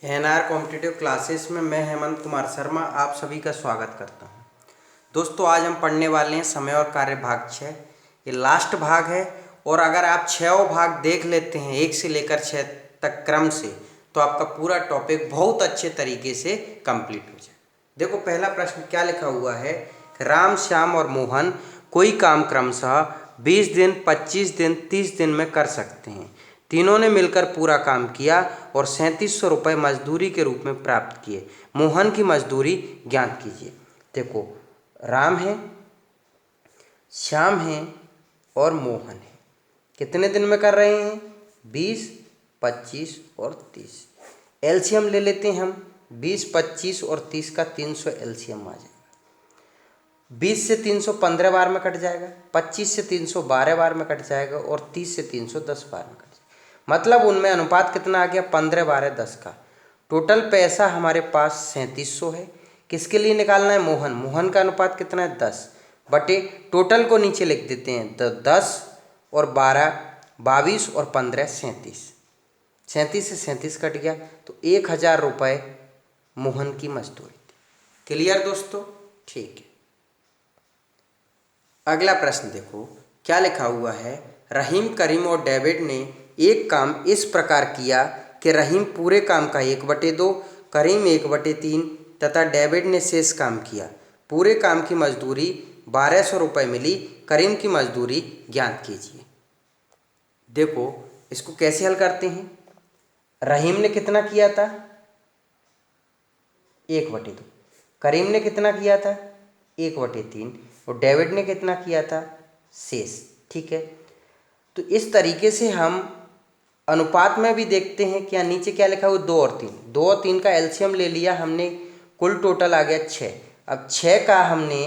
NR competitive classes में मैं हेमंत कुमार शर्मा आप सभी का स्वागत करता हूं। दोस्तों आज हम पढ़ने वाले हैं समय और कार्य भाग 6। ये लास्ट भाग है और अगर आप 6 भाग देख लेते हैं 1 से लेकर 6 तक क्रम से तो आपका पूरा टॉपिक बहुत अच्छे तरीके से कंप्लीट हो जाए। देखो पहला प्रश्न क्या लिखा हुआ है, राम श्याम और मोहन कोई काम क्रमशः 20 दिन 25 दिन 30 दिन में कर सकते हैं। तीनों ने मिलकर पूरा काम किया और 3700 रुपये मजदूरी के रूप में प्राप्त किए। मोहन की मजदूरी ज्ञात कीजिए। देखो राम है, श्याम है और मोहन है। कितने दिन में कर रहे हैं? 20, 25 और 30। एलसीएम ले लेते हैं हम। 20, 25 और 30 का 300 एलसीएम आ जाएगा। 20 से 300 15 बार में कट जाएगा, 25 से 300 12 बार में कट जाएगा और 30 से 300 10 बार में कट जाएगा। मतलब उनमें अनुपात कितना आ गया? 15, 12, 10 का। टोटल पैसा हमारे पास 3700 है। किसके लिए निकालना है? मोहन। मोहन का अनुपात कितना है? 10 बटे टोटल को नीचे लिख देते हैं। 10 और 12 22 और 15 37। 37 से 37 कट गया तो 1000 रुपये मोहन की मजदूरी थी। क्लियर दोस्तों? ठीक है। अगला प्रश्न देखो क्या लिखा हुआ है, रहीम, करीम और डेविड ने एक काम इस प्रकार किया कि रहीम पूरे काम का 1/2, करीम 1/3 तथा डेविड ने शेष काम किया। पूरे काम की मजदूरी 1200 रुपये मिली। करीम की मजदूरी ज्ञात कीजिए। देखो इसको कैसे हल करते हैं। रहीम ने कितना किया था? 1/2। करीम ने कितना किया था? 1/3 और डेविड ने कितना किया था? शेष। ठीक है, तो इस तरीके से हम अनुपात में भी देखते हैं। क्या नीचे क्या लिखा हुआ? 2 और 3। 2 और 3 का एलसीएम ले लिया हमने, कुल टोटल आ गया 6। अब 6 का हमने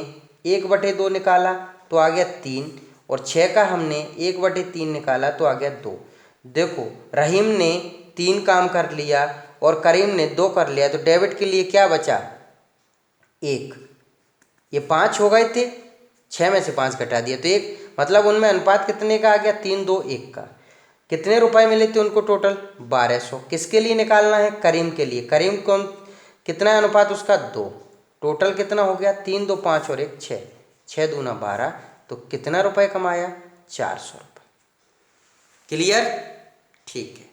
1/2 निकाला तो आ गया 3 और 6 का हमने 1/3 निकाला तो आ गया 2। देखो रहीम ने 3 काम कर लिया और करीम ने 2 कर लिया तो डेविड के लिए क्या बचा? 1। ये 5 हो गए थे, 6 में से 5 घटा दिया तो 1। मतलब उनमें अनुपात कितने का आ गया? 3, 2, 1 का। कितने रुपए मिले थे उनको? टोटल 1200। किसके लिए निकालना है? करीम के लिए। करीम कौन, कितना अनुपात उसका? 2। टोटल कितना हो गया? 3, 2, 5 और 1 6। 6 दूना 12 तो कितना रुपए कमाया? 400 रुपये। क्लियर? ठीक है।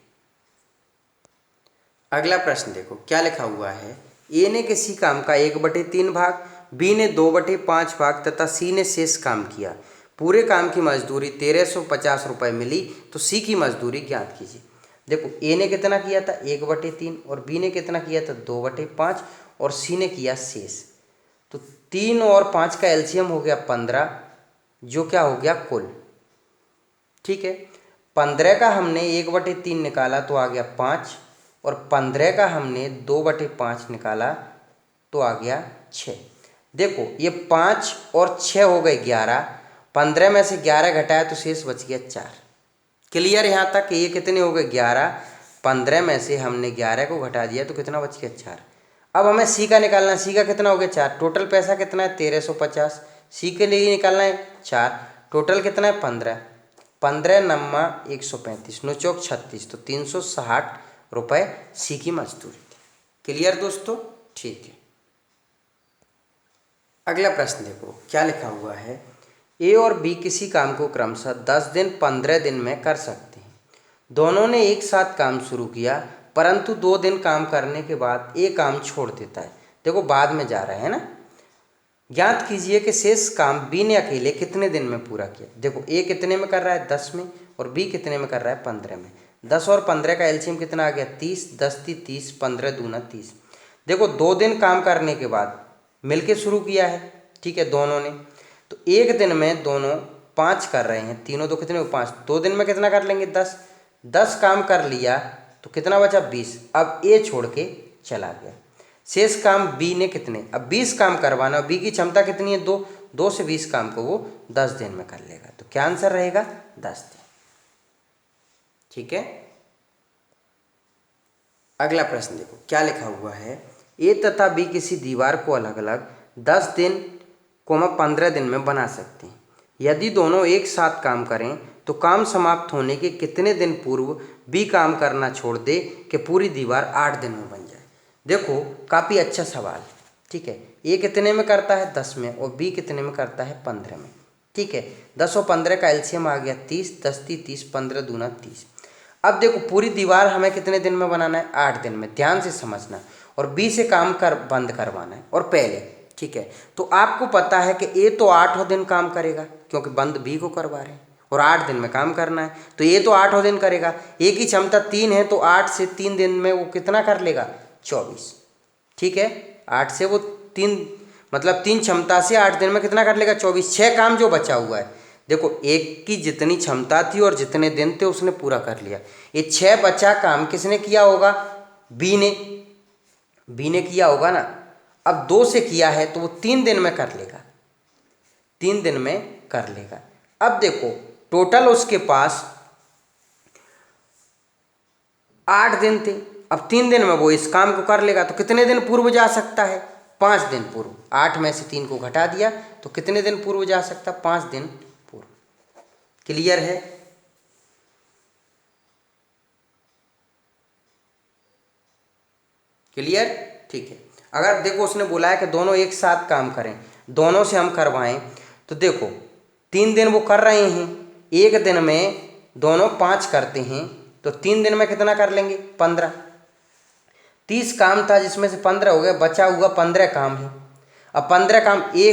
अगला प्रश्न देखो क्या लिखा हुआ है, ए ने किसी काम का 1/3 भाग, बी ने 2/5 भाग तथा सी ने शेष काम किया। पूरे काम की मजदूरी 1350 रुपये मिली तो सी की मजदूरी ज्ञात कीजिए। देखो ए ने कितना किया था? 1/3 और बी ने कितना किया था? 2/5 और सी ने किया शेष। तो 3 और 5 का एलसीएम हो गया 15, जो क्या हो गया? कुल। ठीक है, 15 का हमने 1/3 निकाला तो आ गया 5 और 15 का हमने 2/5 निकाला तो आ गया 6। देखो ये 5 और 6 हो गए 11। 15 में से 11 घटाया तो शेष बच गया 4। क्लियर यहाँ तक? ये कितने हो गए? 11। 15 में से हमने 11 को घटा दिया तो कितना बच गया? 4। अब हमें सी का निकालना है। सी का कितना हो गया? 4। टोटल पैसा कितना है? 1350। सी के लिए निकालना है 4। टोटल कितना है? 15। 15 नम्मा 135 9 चौक 36 तो 360 रुपये सी की मजदूरी थी। क्लियर दोस्तों? ठीक है। अगला प्रश्न देखो क्या लिखा हुआ है, ए और बी किसी काम को क्रमशः 10 दिन 15 दिन में कर सकते हैं। दोनों ने एक साथ काम शुरू किया परंतु 2 दिन काम करने के बाद ए काम छोड़ देता है। देखो बाद में जा रहा है ना। ज्ञात कीजिए कि शेष काम बी ने अकेले कितने दिन में पूरा किया। देखो ए कितने में कर रहा है? 10 में और बी कितने में कर रहा है? 15 में। 10 और 15 का एलसीएम कितना आ गया? 30। 10 × 30 15 दूना 30। देखो 2 दिन काम करने के बाद मिलके शुरू किया है। ठीक है, दोनों ने तो एक दिन में दोनों 5 कर रहे हैं। तीनों तो कितने? 5। 2 दिन में कितना कर लेंगे? 10। 10 काम कर लिया तो कितना बचा? 20। अब ए छोड़ के चला गया। शेष काम बी ने कितने? अब 20 काम करवाना। बी की क्षमता कितनी है? 2। 2 से 20 काम को वो 10 दिन में कर लेगा। तो क्या आंसर रहेगा? 10 दिन। ठीक है। अगला प्रश्न देखो क्या लिखा हुआ है, ए तथा बी किसी दीवार को अलग अलग 10 दिन 15 दिन में बना सकते हैं। यदि दोनों एक साथ काम करें तो काम समाप्त होने के कितने दिन पूर्व बी काम करना छोड़ दे कि पूरी दीवार 8 दिन में बन जाए। देखो काफ़ी अच्छा सवाल, ठीक है। ए कितने में करता है 10 में और बी कितने में करता है 15 में, ठीक है। 10 और 15 का एलसीएम आ गया 30, 10 × 30, 15 दूना 30। अब देखो पूरी दीवार हमें कितने दिन में बनाना है, 8 दिन में, ध्यान से समझना। और बी से काम बंद करवाना है और पहले, ठीक है। तो आपको पता है कि ए तो 8 दिन काम करेगा क्योंकि बंद बी को करवा रहे हैं और 8 दिन में काम करना है, तो ये तो 8 दिन करेगा। ए की क्षमता 3 है तो 8 से 3 दिन में वो कितना कर लेगा, 24, ठीक है। 8 से वो 3 मतलब 3 क्षमता से 8 दिन में कितना कर लेगा, 24। 6 काम जो बचा हुआ है, देखो एक की जितनी क्षमता थी और जितने दिन थे उसने पूरा कर लिया। ये 6 बचा काम किसने किया होगा, बी ने किया होगा ना। अब 2 से किया है तो वो 3 दिन में कर लेगा, 3 दिन में कर लेगा। अब देखो टोटल उसके पास 8 दिन थे, अब 3 दिन में वो इस काम को कर लेगा, तो कितने दिन पूर्व जा सकता है, 5 दिन पूर्व। 8 में से 3 को घटा दिया तो कितने दिन पूर्व जा सकता, 5 दिन पूर्व। क्लियर है? क्लियर, ठीक है। अगर देखो उसने बोला है कि दोनों एक साथ काम करें, दोनों से हम करवाएं, तो देखो 3 दिन वो कर रहे हैं, एक दिन में दोनों 5 करते हैं, तो 3 दिन में कितना कर लेंगे, 15। 30 काम था जिसमें से 15 हो गया, बचा हुआ 15 काम है। अब 15 काम ए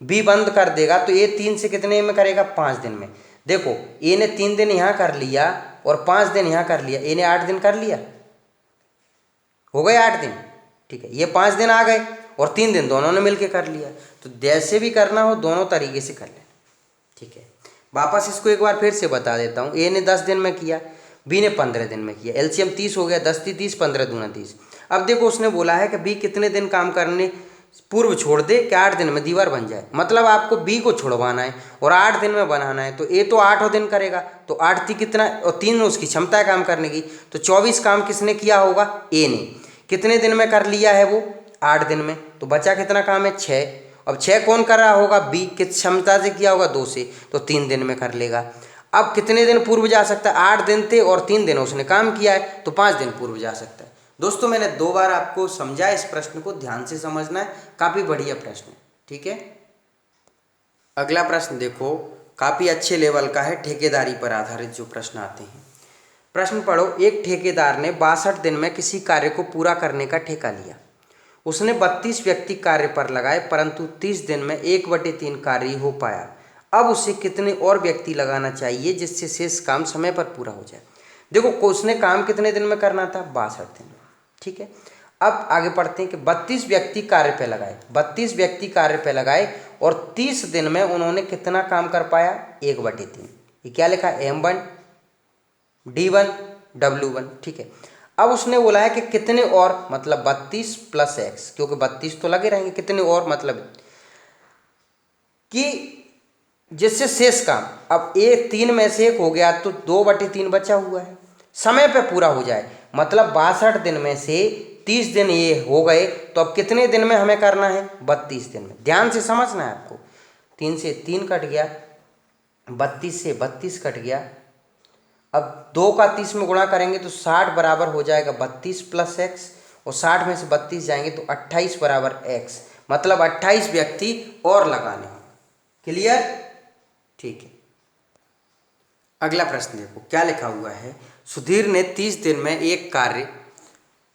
बी बंद कर देगा तो ए 3 से कितने में करेगा, 5 दिन में। देखो ए ने 3 दिन यहाँ कर लिया और 5 दिन यहाँ कर लिया, ए ने 8 दिन कर लिया, हो गए 8 दिन, ठीक है। ये 5 दिन आ गए और 3 दिन दोनों ने मिलके कर लिया। तो जैसे भी करना हो दोनों तरीके से कर लेना, ठीक है। वापस इसको एक बार फिर से बता देता हूँ। ए ने 10 दिन में किया, बी ने 15 दिन में किया, एलसीएम 30 हो गया, 10 × 30, 15 दूना 30। अब देखो उसने बोला है कि बी कितने दिन काम करने पूर्व छोड़ दे कि 8 दिन में दीवार बन जाए, मतलब आपको बी को छुड़वाना है और 8 दिन में बनाना है। तो ए तो 8 दिन करेगा, तो 8 थी कितना और 3 उसकी क्षमता है काम करने की, तो 24 काम किसने किया होगा, ए ने। कितने दिन में कर लिया है वो, 8 दिन में। तो बचा कितना काम है, 6। अब 6 कौन कर रहा होगा, बी। किस क्षमता से किया होगा, 2 से, तो 3 दिन में कर लेगा। अब कितने दिन पूर्व जा सकता है, 8 दिन थे और 3 दिन उसने काम किया है, तो 5 दिन पूर्व जा सकता है। दोस्तों मैंने 2 बार आपको समझा, इस प्रश्न को ध्यान से समझना है, काफ़ी बढ़िया प्रश्न है, ठीक है। अगला प्रश्न देखो, काफ़ी अच्छे लेवल का है, ठेकेदारी पर आधारित जो प्रश्न आते हैं। प्रश्न पढ़ो, एक ठेकेदार ने 62 दिन में किसी कार्य को पूरा करने का ठेका लिया। उसने 32 व्यक्ति कार्य पर लगाए, परंतु 30 दिन में 1/3 कार्य हो पाया। अब उसे कितने और व्यक्ति लगाना चाहिए जिससे शेष काम समय पर पूरा हो जाए। देखो उसने काम कितने दिन में करना था, 62 दिन में, ठीक है। अब आगे पढ़ते हैं कि 32 व्यक्ति कार्य पे लगाए, 32 व्यक्ति कार्य पे लगाए और 30 दिन में उन्होंने कितना काम कर पाया, 1/3। ये क्या लिखा, M1 D1 W1, ठीक है। अब उसने बोला है कि कितने और, मतलब 32 + x, क्योंकि 32 तो लगे रहेंगे, कितने और मतलब कि जिससे शेष काम, अब ए 3 में से 1 हो गया तो 2/3 बचा हुआ है, समय पे पूरा हो जाए, मतलब 62 दिन में से 30 दिन ये हो गए, तो अब कितने दिन में हमें करना है, 32 दिन में। ध्यान से समझना है आपको, 3 से 3 कट गया, 32 से 32 कट गया। अब 2 का 30 में गुणा करेंगे तो 60 बराबर हो जाएगा 32 + x, और 60 में से 32 जाएंगे तो 28 बराबर x, मतलब 28 व्यक्ति और लगाने होंगे। क्लियर, ठीक है। अगला प्रश्न देखो क्या लिखा हुआ है। सुधीर ने 30 दिन में एक कार्य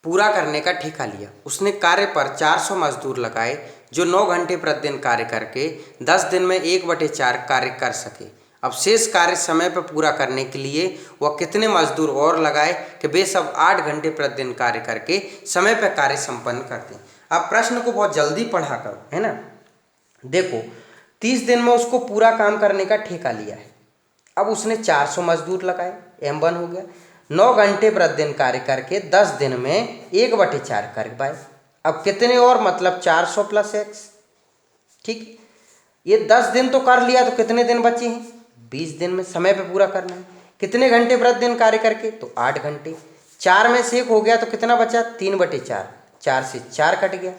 पूरा करने का ठेका लिया। उसने कार्य पर 400 मजदूर लगाए जो 9 घंटे प्रतिदिन कार्य करके 10 दिन में 1/4 कार्य कर सके। अब शेष कार्य समय पर पूरा करने के लिए वह कितने मजदूर और लगाए कि वे सब 8 घंटे प्रतिदिन कार्य करके समय पर कार्य संपन्न करते हैं। अब प्रश्न को बहुत जल्दी पढ़ा करो, है ना। देखो 30 दिन में उसको पूरा काम करने का ठेका लिया है। अब उसने 400 मजदूर लगाए, M1 हो गया। 9 घंटे प्रतिदिन कार्य करके 10 दिन में 1/4 कर पाए। अब कितने और, मतलब 400 + x, ठीक। ये 10 दिन तो कर लिया, तो कितने दिन बचे हैं, 20 दिन में समय पे पूरा करना है। कितने घंटे प्रतिदिन कार्य करके, तो 8 घंटे। 4 में से 1 हो गया तो कितना बचा, 3/4, 4 से 4 कट गया,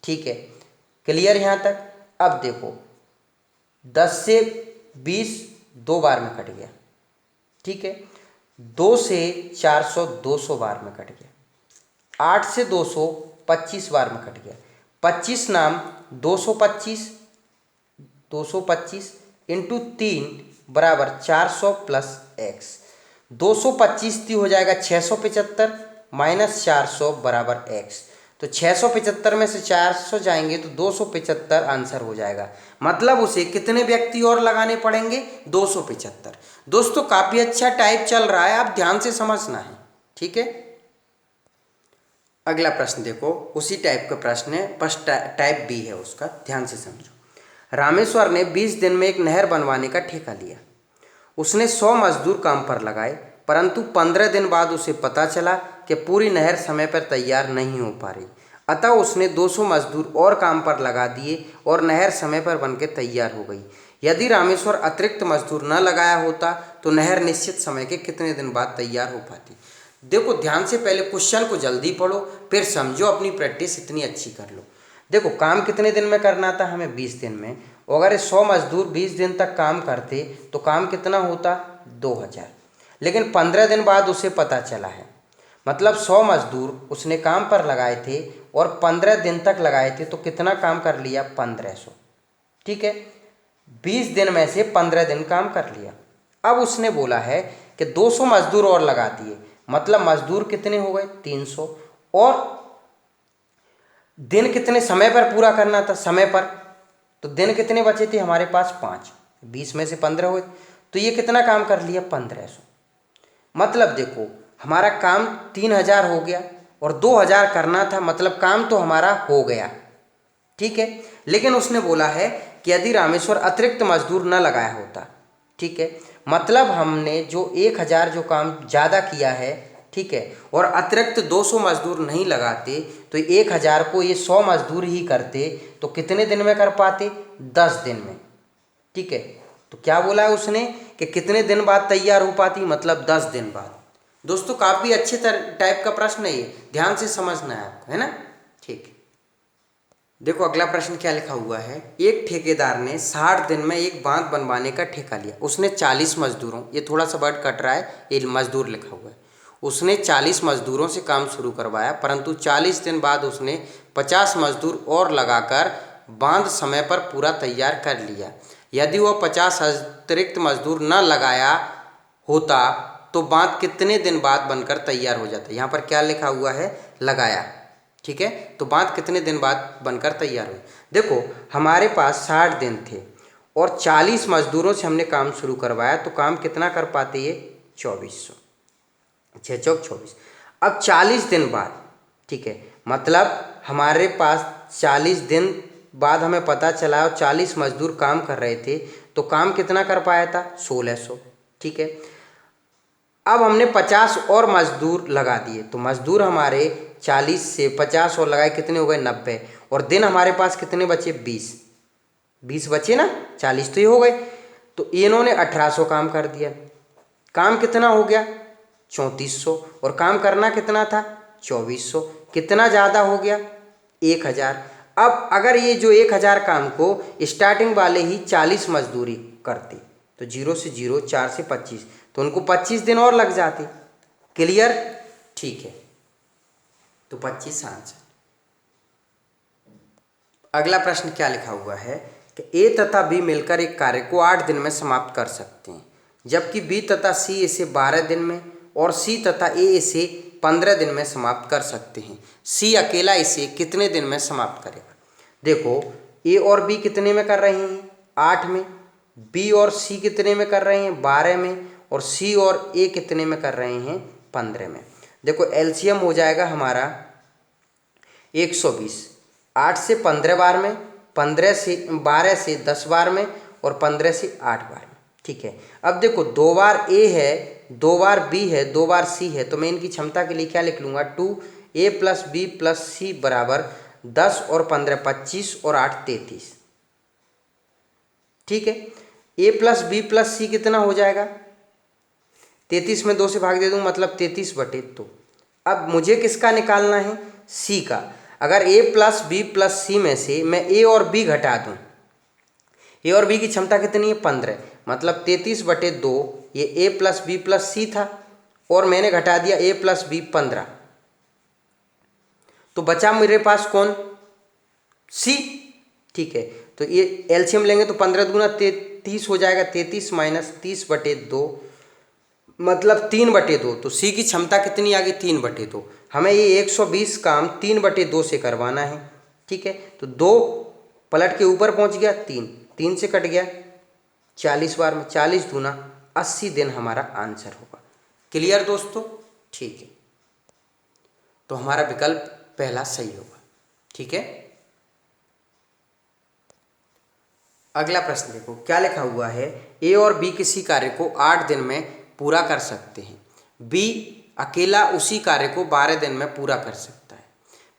ठीक है। क्लियर यहाँ तक। अब देखो 10 से 20 2 बार में कट गया, ठीक है। 2 से 400 200 बार में कट गया। 8 से 200 25 बार में कट गया। 25 नाम 225 इंटू 3 बराबर 400 प्लस एक्स। 225 हो जाएगा 675 माइनस 400 बराबर एक्स। तो 675 में से 400 जाएंगे तो 275 आंसर हो जाएगा। मतलब उसे कितने व्यक्ति और लगाने पड़ेंगे? 275। दोस्तों काफ़ी अच्छा टाइप चल रहा है, आप ध्यान से समझना है, ठीक है। अगला प्रश्न देखो, उसी टाइप का प्रश्न है, बस टाइप बी है उसका, ध्यान से समझो। रामेश्वर ने 20 दिन में एक नहर बनवाने का ठेका लिया। उसने 100 मजदूर काम पर लगाए, परंतु 15 दिन बाद उसे पता चला कि पूरी नहर समय पर तैयार नहीं हो पा रही। अतः उसने 200 मजदूर और काम पर लगा दिए और नहर समय पर बनकर तैयार हो गई। यदि रामेश्वर अतिरिक्त मजदूर न लगाया होता तो नहर निश्चित समय के कितने दिन बाद तैयार हो पाती? देखो ध्यान से, पहले क्वेश्चन को जल्दी पढ़ो, फिर समझो, अपनी प्रैक्टिस इतनी अच्छी कर लो। देखो काम कितने दिन में करना था हमें? 20 दिन में। अगर 100 मजदूर 20 दिन तक काम करते तो काम कितना होता? 2000। लेकिन 15 दिन बाद उसे पता चला है, मतलब 100 मजदूर उसने काम पर लगाए थे और 15 दिन तक लगाए थे, तो कितना काम कर लिया? 1500, ठीक है। 20 दिन में से 15 दिन काम कर लिया। अब उसने बोला है कि 200 मजदूर और लगा दिए, मतलब मजदूर कितने हो गए? 300। और दिन कितने समय पर पूरा करना था? समय पर। तो दिन कितने बचे थे हमारे पास? 5। 20 में से 15 हुए, तो ये कितना काम कर लिया? 1500। मतलब देखो हमारा काम 3000 हो गया और 2000 करना था, मतलब काम तो हमारा हो गया, ठीक है। लेकिन उसने बोला है कि यदि रामेश्वर अतिरिक्त मजदूर न लगाया होता, ठीक है, मतलब हमने जो 1000 जो काम ज़्यादा किया है, ठीक है, और अतिरिक्त 200 मजदूर नहीं लगाते तो 1000 को ये 100 मजदूर ही करते, तो कितने दिन में कर पाते? 10 दिन में, ठीक है। तो क्या बोला है उसने कि कितने दिन बाद तैयार हो पाती? मतलब 10 दिन बाद। दोस्तों काफ़ी अच्छे टाइप का प्रश्न है ये, ध्यान से समझना है आपको, है ना, ठीक। देखो अगला प्रश्न क्या लिखा हुआ है। एक ठेकेदार ने 60 दिन में एक बांध बनवाने का ठेका लिया। उसने 40 मजदूरों, ये थोड़ा सा वर्ड कट रहा है, ये मजदूर लिखा हुआ है। उसने 40 मजदूरों से काम शुरू करवाया, परंतु 40 दिन बाद उसने 50 मजदूर और लगाकर बांध समय पर पूरा तैयार कर लिया। यदि वह 50 अतिरिक्त मजदूर न लगाया होता तो बांध कितने दिन बाद बनकर तैयार हो जाता? यहाँ पर क्या लिखा हुआ है? लगाया, ठीक है। तो बांध कितने दिन बाद बनकर तैयार हुई? देखो हमारे पास 60 दिन थे और 40 मजदूरों से हमने काम शुरू करवाया, तो काम कितना कर पाते? ये 2400, 6 चौक 24। अब 40 दिन बाद, ठीक है, मतलब हमारे पास 40 दिन बाद हमें पता चला और 40 मजदूर काम कर रहे थे, तो काम कितना कर पाया था? 1600, ठीक है। अब हमने 50 और मजदूर लगा दिए, तो मजदूर हमारे 40 से 50 और लगाए, कितने हो गए? 90। और दिन हमारे पास कितने बचे? 20 बचे ना, 40 तो ये हो गए, तो इन्होंने 1800 काम कर दिया। काम कितना हो गया? 3400। और काम करना कितना था? 2400। कितना ज़्यादा हो गया? 1000। अब अगर ये जो 1000 काम को स्टार्टिंग वाले ही 40 मजदूरी करते, तो 0 से 0, 4 से 25, तो उनको 25 दिन और लग जाते। क्लियर? ठीक है, तो 25 आंसर। अगला प्रश्न क्या लिखा हुआ है कि ए तथा बी मिलकर एक कार्य को 8 दिन में समाप्त कर सकते हैं, जबकि बी तथा सी इसे 12 दिन में और सी तथा ए इसे 15 दिन में समाप्त कर सकते हैं। सी अकेला इसे कितने दिन में समाप्त करेगा? देखो ए और बी कितने में कर रहे हैं? 8 में। बी और सी कितने में कर रहे हैं? 12 में। और सी और ए कितने में कर रहे हैं? 15 में। देखो एलसीएम हो जाएगा हमारा 120। 8 से 15 बार में, 15 से 12 से 10 बार में और 15 से 8 बार में, ठीक है। अब देखो 2 बार ए है, 2 बार बी है, 2 बार सी है, तो मैं इनकी क्षमता के लिए क्या लिख लूँगा? 2a प्लस बी प्लस सी बराबर 10 और 15 25 और 8 33, ठीक है। ए प्लस बी प्लस सी कितना हो जाएगा? 33 में 2 से भाग दे दूँ, मतलब 33/2। अब मुझे किसका निकालना है? सी का। अगर ए प्लस बी प्लस सी में से मैं ए और बी घटा दूँ, ए और बी की क्षमता कितनी है? 15, मतलब 33/2 ये ए प्लस बी प्लस सी था और मैंने घटा दिया ए प्लस बी 15, तो बचा मेरे पास कौन, सी। ठीक है, तो ये एलसीएम लेंगे तो 15 दूना 30 हो जाएगा, 33 माइनस 30/2 मतलब 3/2। तो सी की क्षमता कितनी आ गई, 3/2। हमें ये 120 काम 3/2 से करवाना है। ठीक है, तो 2 पलट के ऊपर पहुंच गया, 3 से कट गया 40 बार में, 40 दूना 80 दिन हमारा आंसर होगा। क्लियर दोस्तों? ठीक है, तो हमारा विकल्प पहला सही होगा। ठीक है, अगला प्रश्न देखो क्या लिखा हुआ है। ए और बी किसी कार्य को 8 दिन में पूरा कर सकते हैं। बी अकेला उसी कार्य को 12 दिन में पूरा कर सकता है।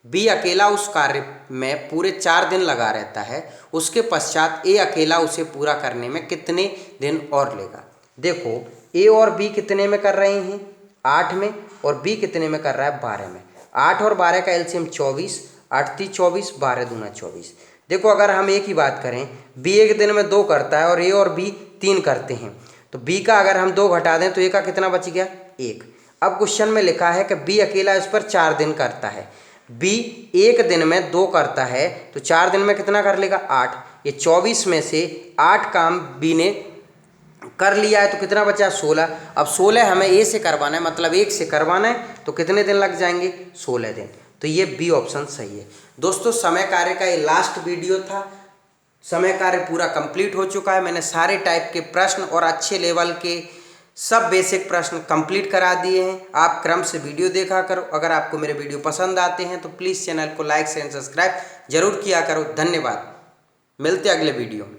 बी अकेला उस कार्य में पूरे 4 दिन लगा रहता है। उसके पश्चात ए अकेला उसे पूरा करने में कितने दिन और लेगा। देखो ए और बी कितने में कर रहे हैं, 8 में, और बी कितने में कर रहा है, 12 में। 8 और 12 का एलसीएम 24, 8 3 24, 12 दूना 24। देखो अगर हम एक ही बात करें, बी एक दिन में 2 करता है और ए और बी 3 करते हैं, तो बी का अगर हम 2 घटा दें तो ए का कितना बच गया, 1। अब क्वेश्चन में लिखा है कि बी अकेला इस पर 4 दिन करता है। बी एक दिन में 2 करता है तो 4 दिन में कितना कर लेगा, 8। ये 24 में से 8 काम बी ने कर लिया है तो कितना बचा, 16। अब 16 हमें ए से करवाना है, मतलब 1 से करवाना है, तो कितने दिन लग जाएंगे, 16 दिन। तो ये बी ऑप्शन सही है। दोस्तों समय कार्य का ये लास्ट वीडियो था। समय कार्य पूरा कंप्लीट हो चुका है। मैंने सारे टाइप के प्रश्न और अच्छे लेवल के सब बेसिक प्रश्न कंप्लीट करा दिए हैं। आप क्रम से वीडियो देखा करो। अगर आपको मेरे वीडियो पसंद आते हैं तो प्लीज़ चैनल को लाइक एंड सब्सक्राइब जरूर किया करो। धन्यवाद, मिलते हैं अगले वीडियो में।